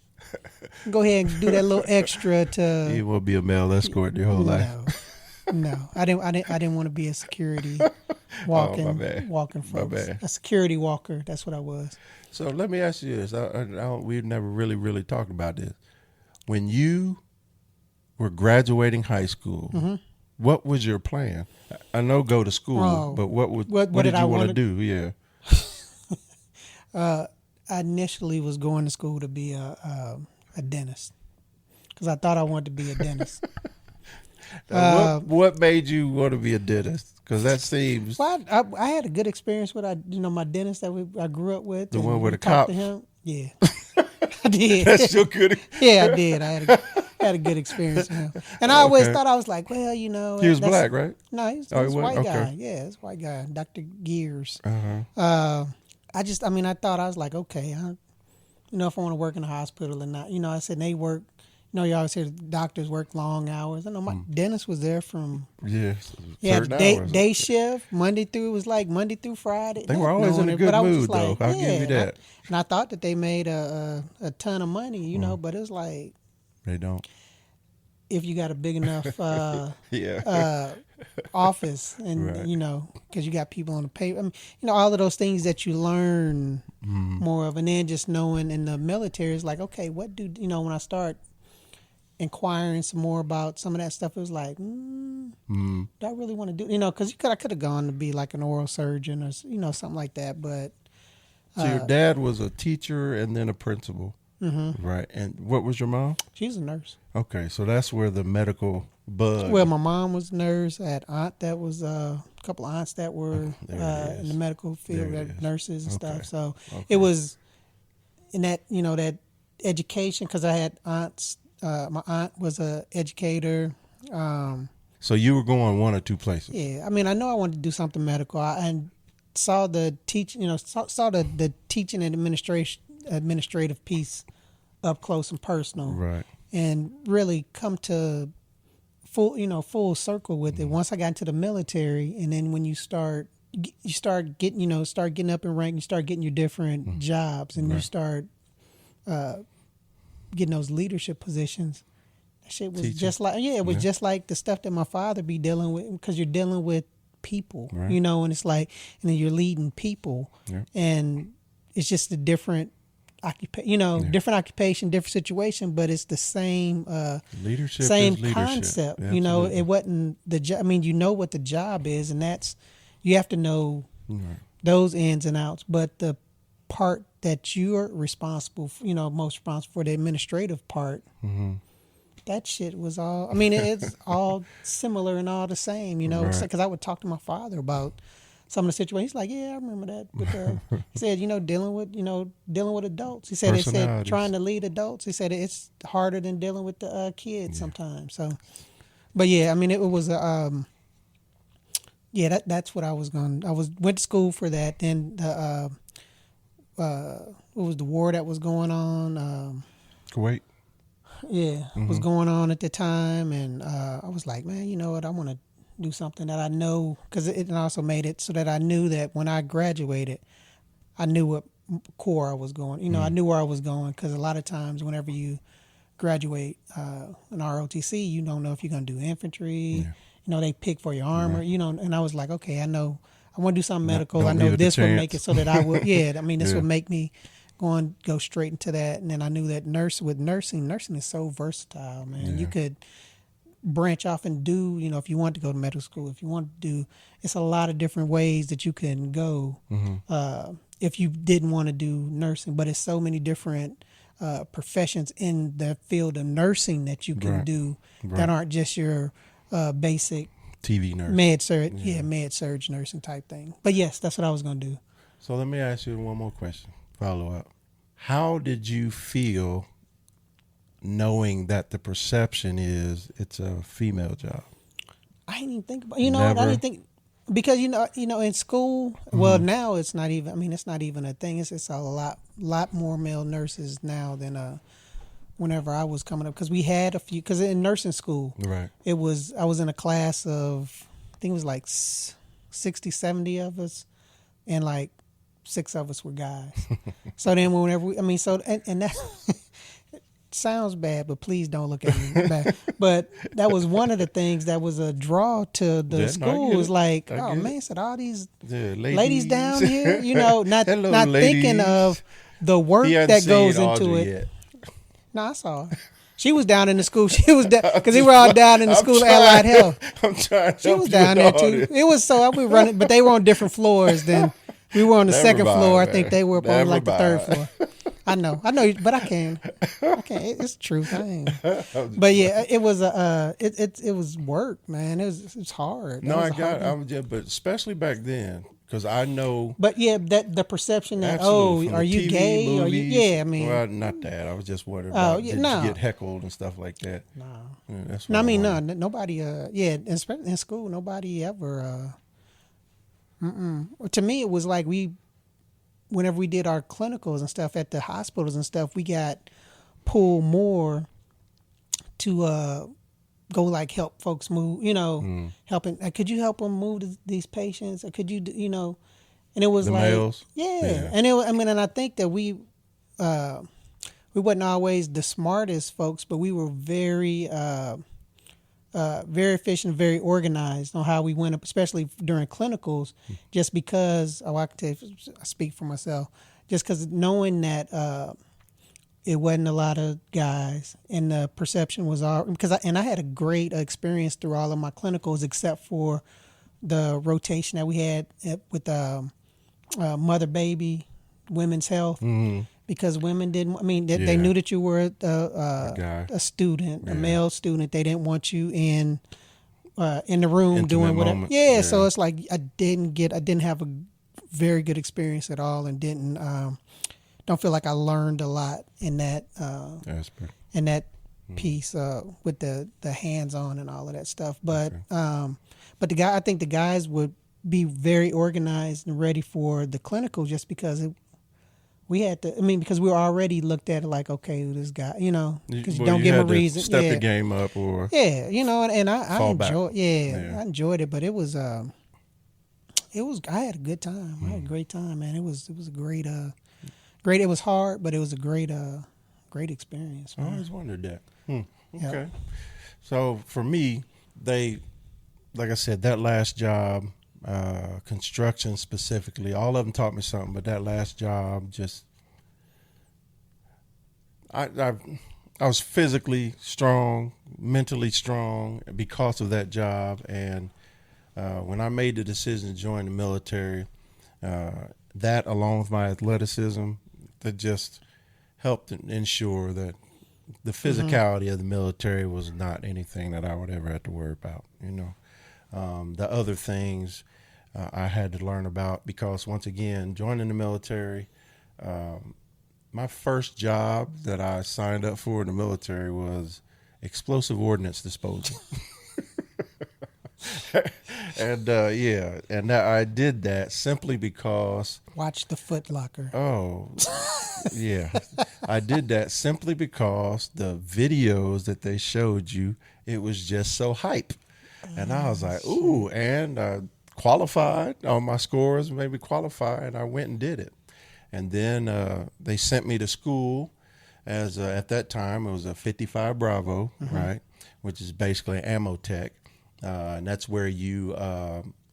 Speaker 2: go ahead and do that little extra to.
Speaker 1: You want to be a male escort your whole life?
Speaker 2: No, I didn't want to be a security walking folks. A security walker. That's what I was.
Speaker 1: So let me ask you this: we've never really talked about this. When you were graduating high school,
Speaker 2: mm-hmm.
Speaker 1: what was your plan? I know go to school, but what did you want to do? Yeah.
Speaker 2: I initially was going to school to be a dentist because I thought I wanted to be a dentist.
Speaker 1: What made you want to be a dentist? Because that seems.
Speaker 2: Well, I had a good experience with my dentist that I grew up with.
Speaker 1: The one with the cop.
Speaker 2: To him. Yeah, I did.
Speaker 1: That's your good.
Speaker 2: Yeah, I did. I had a good experience with him, and I always thought I was like, well,
Speaker 1: he was black, right?
Speaker 2: No, he was a white guy. Yeah, it's a white guy, Dr. Gears.
Speaker 1: Uh-huh.
Speaker 2: I thought I was like, okay, if I want to work in a hospital or not. I said they work. You always hear doctors work long hours. I know my dentist was there from day shift Monday through Friday.
Speaker 1: They were always in a good mood, though. I'll give you that.
Speaker 2: And I thought that they made a ton of money, but it was like
Speaker 1: they don't.
Speaker 2: If you got a big enough office, and
Speaker 1: right.
Speaker 2: because you got people on the paper. I mean, all of those things that you learn more of, and then just knowing in the military is like, okay, what do when I start inquiring some more about some of that stuff, it was like, do I really want to do, because I could have gone to be like an oral surgeon or, something like that. But
Speaker 1: so your dad was a teacher and then a principal, right? And what was your mom?
Speaker 2: She was a nurse. Okay,
Speaker 1: so that's where the medical bug.
Speaker 2: Well, my mom was a nurse. I had aunt that was a couple of aunts that were in the medical field, nurses and stuff. So it was in that, that education, because I had aunts. My aunt was a educator.
Speaker 1: So you were going one or two places.
Speaker 2: Yeah, I know I wanted to do something medical. I saw the teaching, saw the teaching and administrative piece up close and personal,
Speaker 1: right? And
Speaker 2: really come to full circle with it once I got into the military. And then when you start getting up in rank, you start getting your different jobs, and you start getting those leadership positions. That shit was just like just like the stuff that my father be dealing with, because you're dealing with people,
Speaker 1: right.
Speaker 2: And it's like, and then you're leading people, and it's just a different different occupation, different situation, but it's the same
Speaker 1: Leadership
Speaker 2: same
Speaker 1: is leadership.
Speaker 2: concept.
Speaker 1: Absolutely.
Speaker 2: It wasn't the job. I mean, what the job is, and that's you have to know
Speaker 1: Right.
Speaker 2: those ins and outs. But the part that you're responsible for, most responsible for, the administrative part,
Speaker 1: Mm-hmm.
Speaker 2: that shit was all. I mean, it's all similar and all the same.
Speaker 1: Right.
Speaker 2: Because I would talk to my father about some of the situations. He's like, yeah, I remember that. But he said, dealing with adults. He said trying to lead adults. He said it's harder than dealing with the kids sometimes. So, but yeah, I mean, it was that's what I was going. Went to school for that. Then the what was the war that was going on?
Speaker 1: Kuwait.
Speaker 2: Yeah, was going on at the time, and I was like, man, you know what? I want to do something that I know, because it also made it so that I knew that when I graduated, I knew what core I was going. I knew where I was going, because a lot of times whenever you graduate an ROTC, you don't know if you're going to do infantry.
Speaker 1: Yeah.
Speaker 2: They pick for your armor.
Speaker 1: Right.
Speaker 2: And I was like, okay, I know I want to do something medical.
Speaker 1: Don't
Speaker 2: I know
Speaker 1: leave it to
Speaker 2: this would
Speaker 1: chance.
Speaker 2: make it so that I would. Yeah, I mean, this
Speaker 1: Yeah.
Speaker 2: would make me go straight into that. And then I knew that nursing is so versatile, man.
Speaker 1: Yeah.
Speaker 2: You could branch off and do, if you want to go to medical school, if you want to do, it's a lot of different ways that you can go if you didn't want to do nursing. But it's so many different professions in the field of nursing that you can do that aren't just your basic
Speaker 1: TV nurse.
Speaker 2: med surge nursing type thing. But yes, that's what I was going to do.
Speaker 1: So let me ask you one more question, follow up. How did you feel knowing that the perception is it's a female job?
Speaker 2: I didn't even think about, I didn't think, because, in school, well, now it's not even, it's not even a thing. It's a lot more male nurses now than whenever I was coming up, because we had a few, because in nursing school,
Speaker 1: Right.
Speaker 2: I was in a class of, I think it was like 60, 70 of us, and like 6 of us were guys. So then whenever and that sounds bad, but please don't look at me bad. But that was one of the things that was a draw to the school. It was like, oh man, said all these ladies down here, not thinking of the work that goes into it.
Speaker 1: Yet.
Speaker 2: No, I saw her. She was down in the school. She was down because they were all down in the school of Allied Health.
Speaker 1: I'm trying to
Speaker 2: She was down there too. It was we were running, but they were on different floors than we were on the second floor. I think they were on like the third floor. I know, but I can't. It's the truth. But yeah, it was it was work, man. It was hard.
Speaker 1: No, I got it. But especially back then, because I know.
Speaker 2: But yeah, that the perception that
Speaker 1: Absolutely.
Speaker 2: are you
Speaker 1: TV,
Speaker 2: gay?
Speaker 1: movies,
Speaker 2: Are you? Yeah, I mean.
Speaker 1: Well, not that. I was just wondering. About,
Speaker 2: yeah,
Speaker 1: did
Speaker 2: no.
Speaker 1: you get heckled and stuff like that?
Speaker 2: No.
Speaker 1: Yeah, that's
Speaker 2: No,
Speaker 1: what
Speaker 2: I mean,
Speaker 1: wondered.
Speaker 2: no, nobody. In school, nobody ever. To me, it was like whenever we did our clinicals and stuff at the hospitals and stuff, we got pulled more to go like help folks move, helping. Could you help them move these patients? Or could you, and it was
Speaker 1: The
Speaker 2: like,
Speaker 1: males?
Speaker 2: yeah. And and I think that we wasn't always the smartest folks, but we were very efficient, very organized on how we went up, especially during clinicals, just because, I can tell you, I speak for myself, just because knowing that it wasn't a lot of guys, and the perception was all, because I had a great experience through all of my clinicals, except for the rotation that we had with mother baby women's health. Because women didn't. They knew that you were a student, a male student. They didn't want you in the room
Speaker 1: Intimate
Speaker 2: doing whatever.
Speaker 1: moments.
Speaker 2: Yeah, so it's like I didn't have a very good experience at all, and don't feel like I learned a lot in that
Speaker 1: Aspect.
Speaker 2: in that piece with the hands on and all of that stuff. But I think the guys would be very organized and ready for the clinical, just because we had to. Because we were already looked at it like, okay, this guy, because you don't give him a reason.
Speaker 1: Step the game up, or
Speaker 2: and I enjoyed.
Speaker 1: Yeah.
Speaker 2: I enjoyed it, but it was. I had a good time. I had a great time, man. It was a great. Great. It was hard, but it was a great experience.
Speaker 1: I
Speaker 2: Man.
Speaker 1: always wondered that. Okay.
Speaker 2: Yep.
Speaker 1: So for me, like I said, that last job, construction specifically, all of them taught me something, but that last job just I I was physically strong, mentally strong because of that job. And when I made the decision to join the military, that along with my athleticism, that just helped ensure that the physicality of the military was not anything that I would ever have to worry about. The other things I had to learn about because once again, joining the military, my first job that I signed up for in the military was explosive ordnance disposal. And I did that simply because.
Speaker 2: Watch the Foot Locker.
Speaker 1: Oh, yeah. I did that simply because the videos that they showed you, it was just so hype. And I was like, ooh, and I qualified on my scores, maybe qualified, and I went and did it. And then they sent me to school as at that time it was a 55 Bravo, right, which is basically ammo tech. And that's where you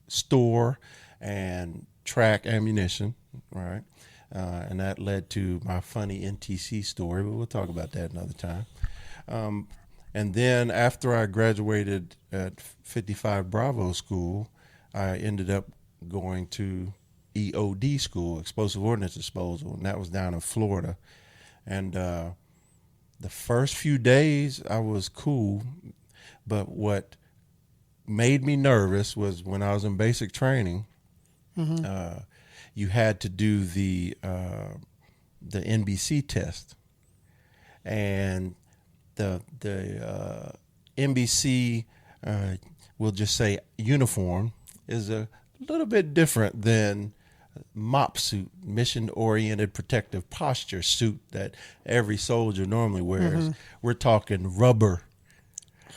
Speaker 1: store and track ammunition, right? And that led to my funny NTC story, but we'll talk about that another time. And then after I graduated at 55 Bravo school, I ended up going to EOD school, Explosive Ordnance Disposal, and that was down in Florida. And the first few days I was cool, but what made me nervous was when I was in basic training, you had to do the NBC test, and the NBC we'll just say uniform is a little bit different than MOP suit, mission oriented protective posture suit that every soldier normally wears. We're talking rubber.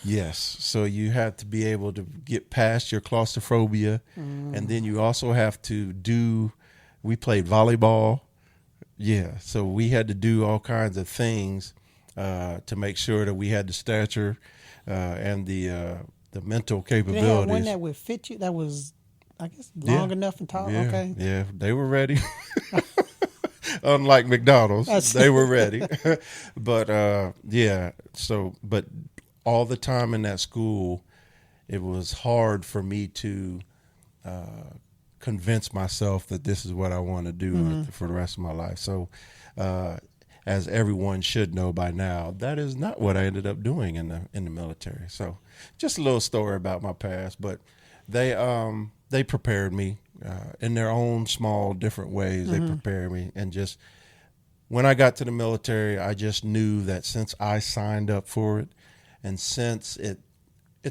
Speaker 1: Yes, so you have to be able to get past your claustrophobia, and then you also have to do. We played volleyball, so we had to do all kinds of things to make sure that we had the stature and the mental capabilities.
Speaker 2: They had one that would fit you. That was, I guess, long enough and tall.
Speaker 1: Yeah,
Speaker 2: okay.
Speaker 1: Yeah, they were ready. Unlike McDonald's, they were ready. But but all the time in that school, it was hard for me to convince myself that this is what I want to do for the rest of my life. So, as everyone should know by now, that is not what I ended up doing in the military. So, just a little story about my past, but they prepared me in their own small, different ways. They prepared me, and just when I got to the military, I just knew that since I signed up for it, and since it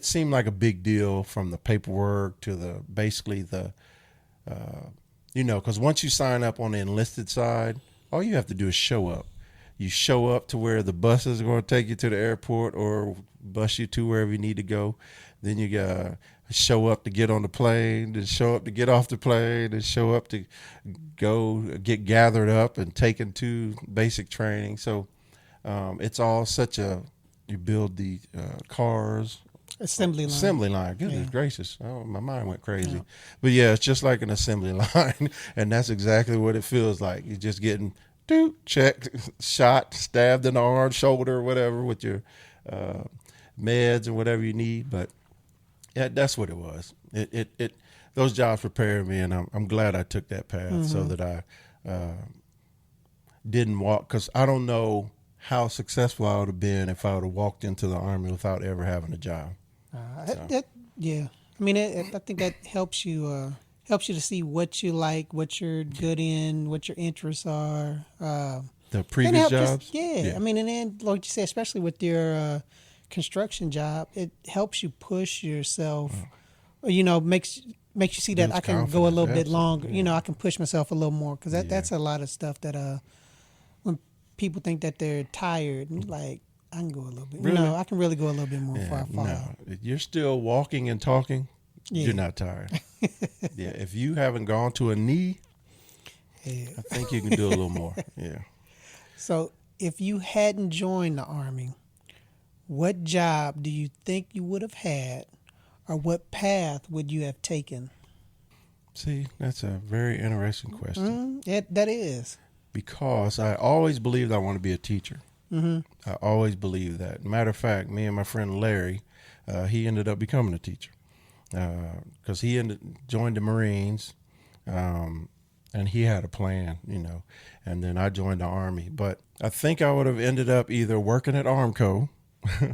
Speaker 1: seemed like a big deal from the paperwork to because once you sign up on the enlisted side, all you have to do is show up. You show up to where the buses are going to take you to the airport or bus you to wherever you need to go. Then you got to show up to get on the plane, then show up to get off the plane, then show up to go get gathered up and taken to basic training. So it's all you build the cars. Assembly line. Goodness gracious. Oh, my mind went crazy. Yeah. But yeah, it's just like an assembly line. And that's exactly what it feels like. You're just getting checked, shot, stabbed in the arm, shoulder, whatever, with your meds or whatever you need. But yeah, that's what it was. It those jobs prepared me, and I'm glad I took that path so that I didn't walk, because I don't know how successful I would have been if I would have walked into the Army without ever having a job.
Speaker 2: Yeah. I mean, I think that helps you to see what you like, what you're good in, what your interests are.
Speaker 1: The previous jobs?
Speaker 2: Yeah. I mean, and then, like you said, especially with your construction job, it helps you push yourself, makes you see that I can go a little bit longer. Yeah. I can push myself a little more, because that's a lot of stuff that when people think that they're tired, and like, I can go a little bit.
Speaker 1: Really?
Speaker 2: I can really go a little bit more before I fall.
Speaker 1: No, you're still walking and talking. Yeah. You're not tired. Yeah, if you haven't gone to a knee, I think you can do a little more. Yeah.
Speaker 2: So, if you hadn't joined the Army, what job do you think you would have had, or what path would you have taken?
Speaker 1: See, that's a very interesting question.
Speaker 2: That is.
Speaker 1: Because I always believed I want to be a teacher. I always believed that. Matter of fact, me and my friend Larry, he ended up becoming a teacher because he joined the Marines, and he had a plan, and then I joined the Army. But I think I would have ended up either working at Armco,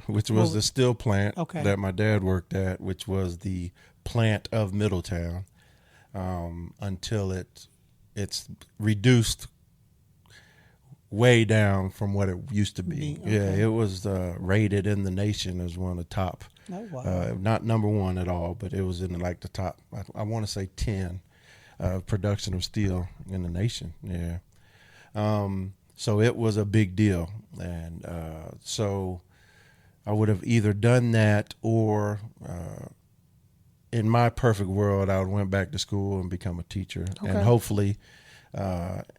Speaker 1: which was the steel plant that my dad worked at, which was the plant of Middletown, until it's reduced way down from what it used to be. Yeah, it was rated in the nation as one of the top.
Speaker 2: Oh, wow.
Speaker 1: Not number one at all, but it was in like the top, I want to say 10 production of steel in the nation. Yeah. So it was a big deal. And so I would have either done that or in my perfect world, I would went back to school and become a teacher and hopefully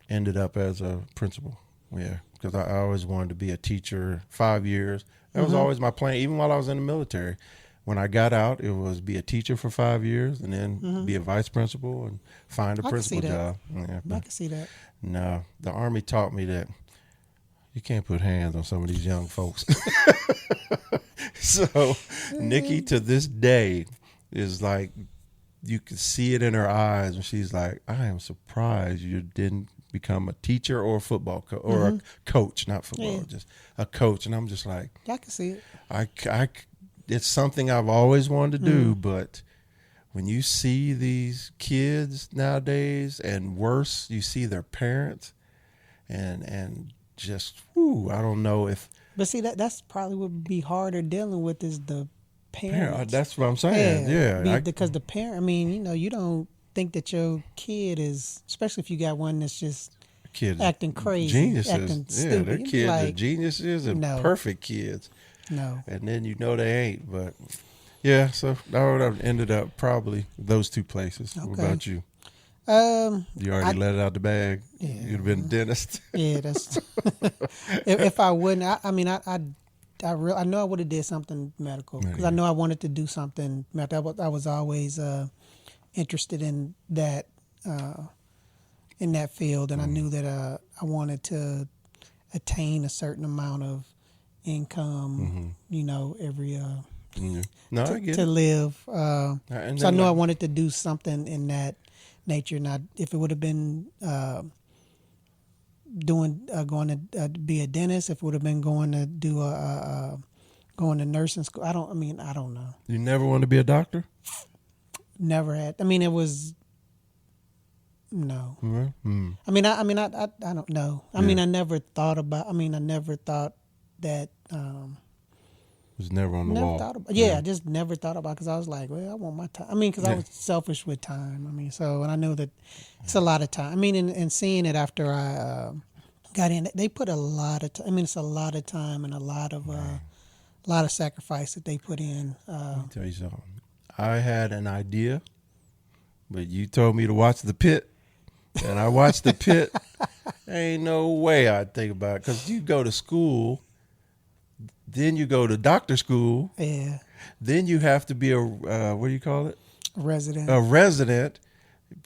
Speaker 1: ended up as a principal. Yeah, because I always wanted to be a teacher. 5 years. That was always my plan, even while I was in the military. When I got out, it was be a teacher for 5 years and then be a vice principal and find a principal job. Yeah,
Speaker 2: I can see that.
Speaker 1: No, the Army taught me that you can't put hands on some of these young folks. So Nikki, to this day, is like, you can see it in her eyes when she's like, I am surprised you didn't become a teacher or a football coach or a coach, not football, just a coach. And I'm just like,
Speaker 2: I can see it.
Speaker 1: It's something I've always wanted to do, but when you see these kids nowadays, and worse, you see their parents, and just, I don't know if.
Speaker 2: But see, that's probably what would be harder dealing with is the parents.
Speaker 1: That's what I'm saying. Yeah,
Speaker 2: because the parent. I mean, you don't think that your kid is, especially if you got one that's just
Speaker 1: kids
Speaker 2: acting crazy,
Speaker 1: geniuses.
Speaker 2: acting stupid.
Speaker 1: Their kids are geniuses and perfect kids.
Speaker 2: No, and
Speaker 1: then they ain't. But yeah, so I would have ended up probably those two places. Okay. What about you? You already let it out the bag. Yeah, you'd have been a dentist.
Speaker 2: Yeah, that's. if I wouldn't, I know I would have did something medical because I know I wanted to do something medical. I was always interested in that field, and I knew that I wanted to attain a certain amount of income. Every to live. So I know I wanted to do something in that nature. Not if it would have been going to be a dentist, if it would have been going to do going to nursing school. I don't know.
Speaker 1: You never wanted to be a doctor?
Speaker 2: Never had. I mean, it was no. Mm-hmm. I don't know. I mean, I never thought about. I never thought that.
Speaker 1: It was never on the wall.
Speaker 2: I just never thought about because I was like, well, I want my time. I mean, because I was selfish with time. I mean, and I knew that it's a lot of time. I mean, and seeing it after I got in, they put a lot of time. I mean, it's a lot of time and a lot of sacrifice that they put in.
Speaker 1: Let me tell you something. I had an idea, but you told me to watch The Pit, and I watched The Pit. Ain't no way I'd think about it because you go to school. Then you go to doctor school.
Speaker 2: Yeah.
Speaker 1: Then you have to be a what do you call it?
Speaker 2: Resident.
Speaker 1: A resident.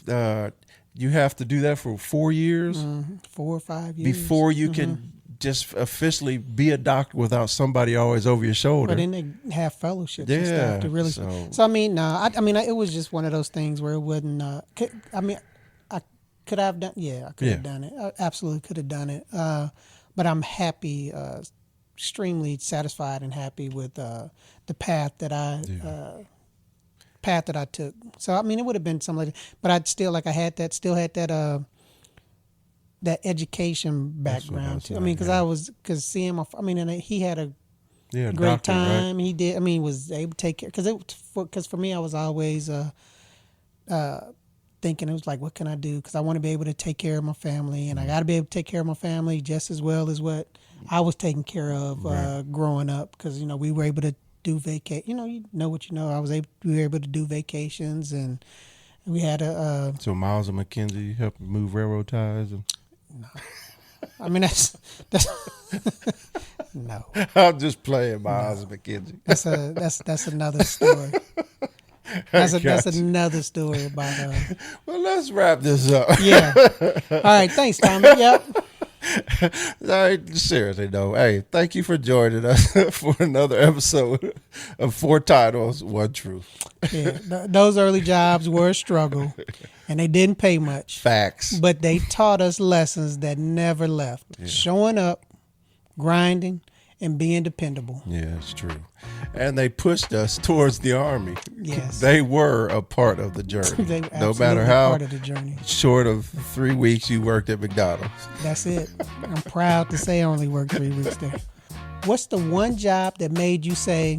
Speaker 1: You have to do that for 4 years.
Speaker 2: 4 or 5 years
Speaker 1: before you can just officially be a doctor without somebody always over your shoulder.
Speaker 2: But then they have fellowships and stuff to really. So I mean, no, it was just one of those things where it wouldn't. I could have done. Yeah, I could have done it. I absolutely could have done it. But I'm happy. Extremely satisfied and happy with the path that I took. So I mean, it would have been something like that, but I'd still I had that education background too. I mean, because seeing my, and he had a great time. Right? He did. I mean, was able to take care because for me, I was always thinking it was like, what can I do? Because I want to be able to take care of my family, and I got to be able to take care of my family just as well as what I was taken care of growing up. Because we were able to do vacation. You know what you know. We were able to do vacations, and we had a.
Speaker 1: So Miles and McKenzie helped move railroad ties.
Speaker 2: No, I mean that's no.
Speaker 1: I'm just playing Miles and McKenzie.
Speaker 2: That's another story. That's another story about.
Speaker 1: Well, let's wrap this up.
Speaker 2: Yeah. All right. Thanks, Tommy. Yep.
Speaker 1: Seriously though, hey, thank you for joining us for another episode of Four Titles, One Truth.
Speaker 2: Yeah, those early jobs were a struggle, and they didn't pay much.
Speaker 1: Facts.
Speaker 2: But they taught us lessons that never left. Yeah. Showing up, grinding, and being dependable.
Speaker 1: Yeah, it's true. And they pushed us towards the Army.
Speaker 2: Yes.
Speaker 1: They were a part of the journey.
Speaker 2: They were
Speaker 1: no matter how
Speaker 2: part of the journey.
Speaker 1: Short of 3 weeks you worked at McDonald's.
Speaker 2: That's it. I'm proud to say I only worked 3 weeks there. What's the one job that made you say,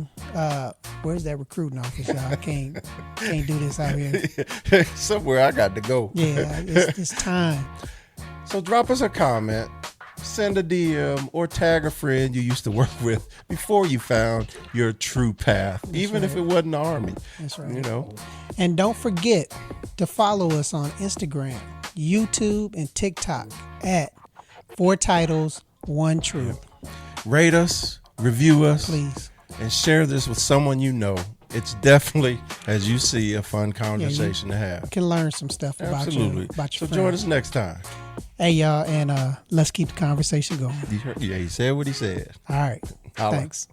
Speaker 2: where's that recruiting office, y'all? I can't do this out here.
Speaker 1: Somewhere I got to go.
Speaker 2: Yeah, it's time.
Speaker 1: So drop us a comment, send a DM, or tag a friend you used to work with before you found your true path, even if it wasn't the Army.
Speaker 2: That's right.
Speaker 1: You know.
Speaker 2: And don't forget to follow us on Instagram, YouTube, and TikTok at 4 Titles, 1 Truth.
Speaker 1: Rate us, review us,
Speaker 2: please,
Speaker 1: and share this with someone you know. It's definitely, as you see, a fun conversation to have.
Speaker 2: You can learn some stuff about your
Speaker 1: So join us next time.
Speaker 2: Hey, y'all, and let's keep the conversation going.
Speaker 1: He said what he said.
Speaker 2: All right.
Speaker 1: Holla.
Speaker 2: Thanks.